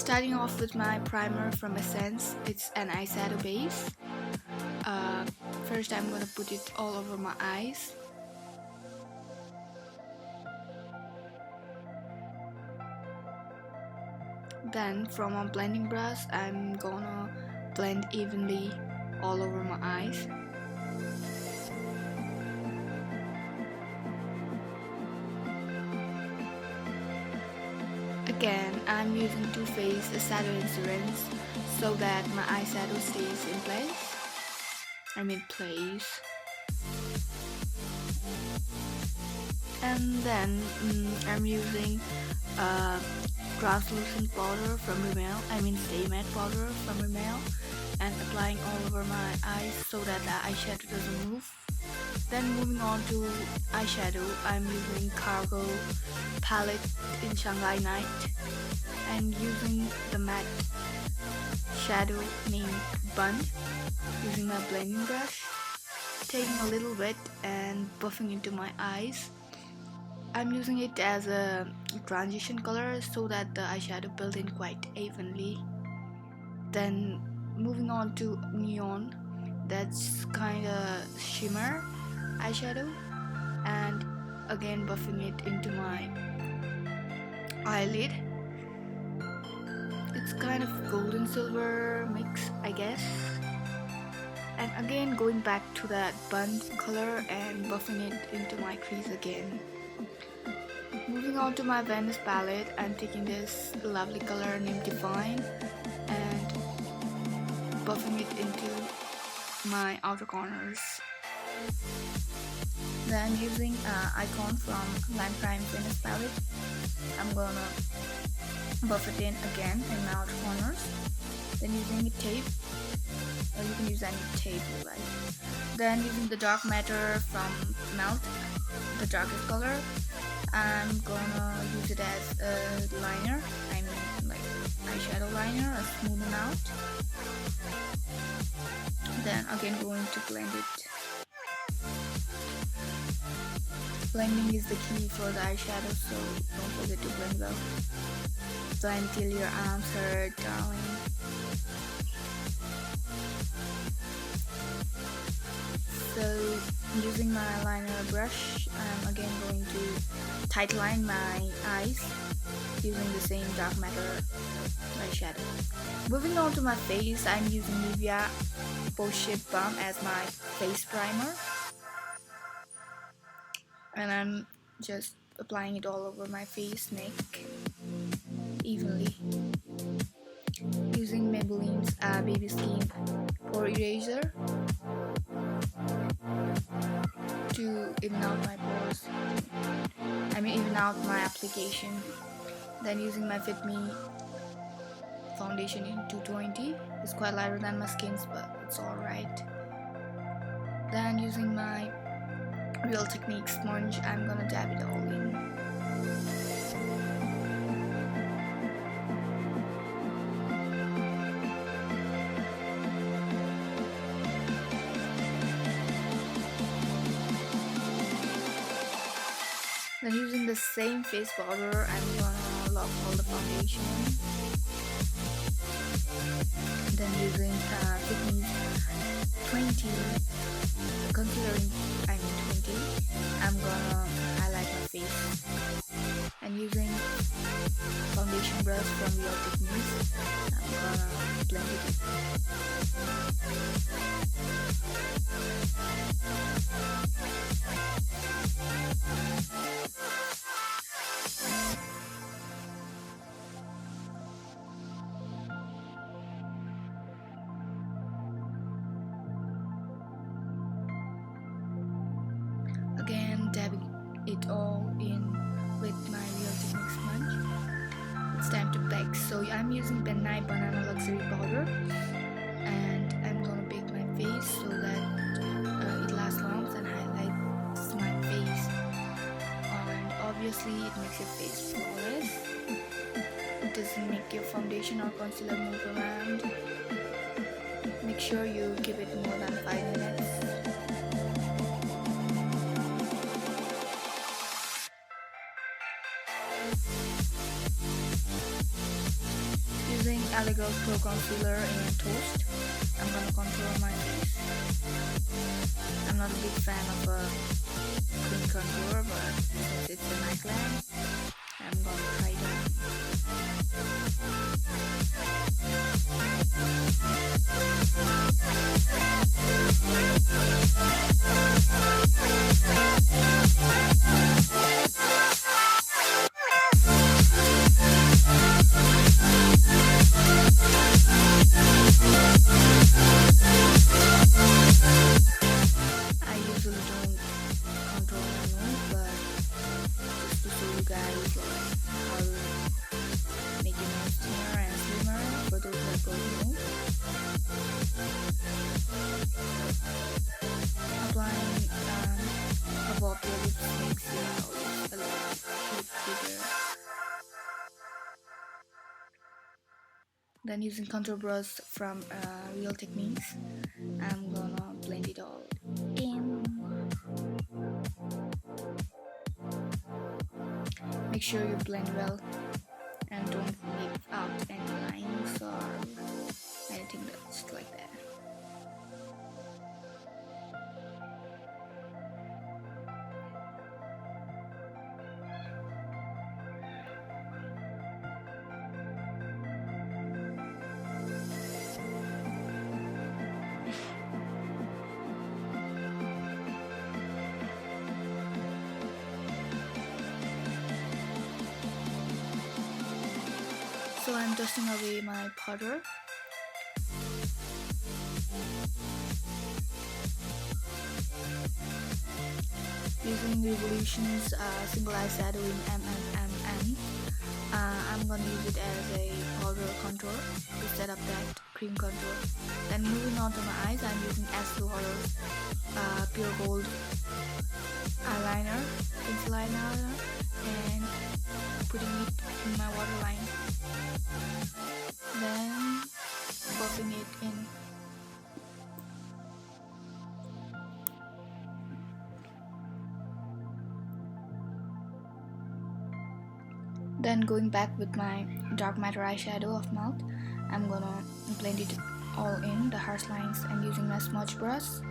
Starting off with my primer from Essence. It's an eyeshadow base. uh, First I'm gonna put it all over my eyes. Then from a blending brush I'm gonna blend evenly all over my eyes. Again, I'm using Too Faced Shadow Insurance so that my eyeshadow stays in place. And then I'm using translucent powder from Rimmel, Stay Matte powder from Rimmel, and applying all over my eyes so that the eyeshadow doesn't move. Then moving on to eyeshadow, I'm using Cargo palette in Shanghai Night and using the matte shadow named Bun, using my blending brush, taking a little bit and buffing into my eyes. I'm using it as a transition color so that the eyeshadow builds in quite evenly. Then moving on to Neon, that's kinda shimmer eyeshadow, and again buffing it into my eyelid. It's kind of golden silver mix, I guess. And again going back to that bun color and buffing it into my crease again. Moving on to my Venice palette, I'm taking this lovely color named Divine and buffing it into my outer corners. Then using Icon from Lime Prime Venice palette, I'm gonna buff it in again in my outer corners. Then using a tape, or you can use any tape you like. Then using the Dark Matter from Melt, the darkest color, I'm gonna use it as a liner, like eyeshadow liner, a smoothen out. Then again going to blend it. Blending is the key for the eyeshadow, so don't forget to blend well. Blend till your arms hurt, darling. So using my liner brush, I'm again going to tight line my eyes using the same Dark Matter eyeshadow. Moving on to my face, I'm using Nivea Post Shape Balm as my face primer, and I'm just applying it all over my face, neck, evenly. Using Maybelline's Baby Skin Pore Eraser to even out my pores, even out my application. Then using my Fit Me foundation in 220. It's quite lighter than my skin's, but it's alright. Then using my Real Technique sponge, I'm gonna dab it all in. Then using the same face powder, I'm gonna lock all the foundation. Then using Fit Me 20 concealer in 20, I'm gonna highlight my face. And using foundation brush from Real Techniques, I'm gonna blend it in. Again, dabbing it all in with my Real Technique sponge. It's time to bake. So I'm using Ben Nye Banana Luxury Powder, and I'm gonna bake my face so that it lasts long and highlights my face. And obviously, it makes your face flawless. It doesn't make your foundation or concealer move around. Make sure you give it more than 5 minutes. Go Pro Concealer in Toast. I'm gonna contour my face. I'm not a big fan of a cream contour, but since it's a night glam, I'm gonna try that. I usually don't contour my nose, but just to show you guys like how to make your nose thinner and slimmer for those that don't know. Applying above your lips makes your lips a little bit bigger. Then using contour brush from Real Techniques, I'm gonna blend it all in. Make sure you blend well and don't leave out any lines or anything that's like that. So I'm dusting away my powder. Using Revolution's single eyeshadow in MMMN. I'm gonna use it as a powder contour instead of that cream contour. Then moving on to my eyes, I'm using Estee Lauder's Pure Gold eyeliner, pencil eyeliner, and putting it in my waterline. Then buffing it in. Then going back with my dark matter eyeshadow of Melt, I'm gonna blend it all in the harsh lines and using my smudge brush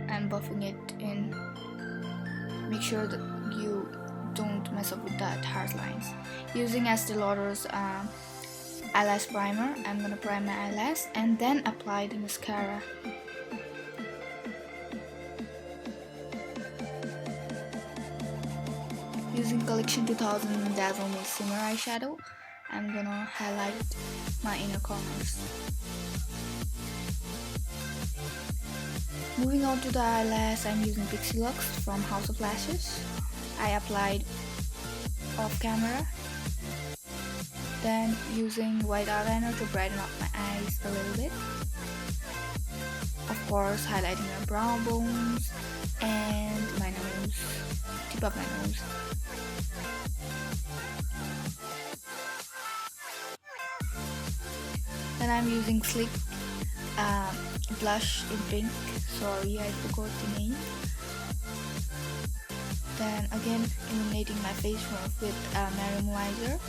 and buffing it in. Make sure that you don't mess up with that harsh lines. Using Estee Lauder's eyelash primer, I'm gonna prime my eyelash and then apply the mascara. Using Collection 2000 Dazzle Me Shimmer eyeshadow, I'm gonna highlight my inner corners. Moving on to the eyelash, I'm using Pixie Lux from House of Lashes. I applied off camera. Then using white eyeliner to brighten up my eyes a little bit. Of course, highlighting my brow bones and my nose, tip of my nose. Then I'm using Sleek blush in pink. Sorry, I forgot the name. Then again, illuminating my face with Mary Moiser.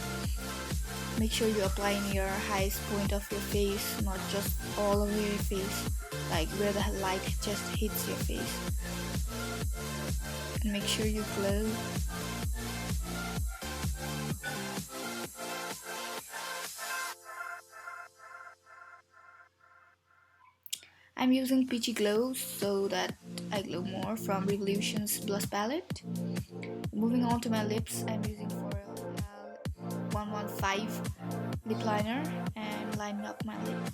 Make sure you apply in your highest point of your face, not just all over your face, like where the light just hits your face. And make sure you glow. I'm using Peachy Glow so that I glow more from Revolution's Blush Palette. Moving on to my lips, I'm using L'Oreal 115 lip liner and lining up my lip.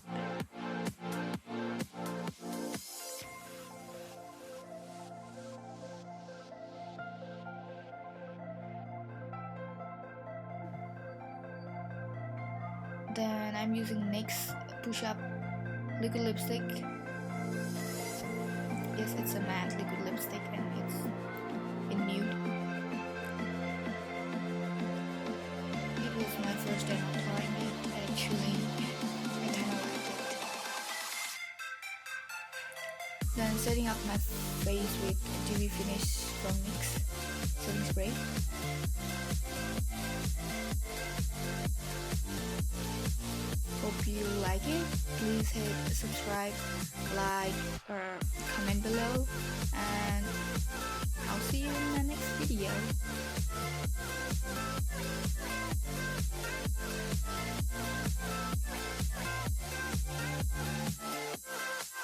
Then I'm using NYX Push Up liquid lipstick. Yes, it's a matte liquid lipstick and it's in nude. It was my first time applying it. Actually, I kind of liked it. Then setting up my face with dewy finish from NYX setting spray. Hope you like it. Please hit subscribe, like, or comment below, and I'll see you in my next video.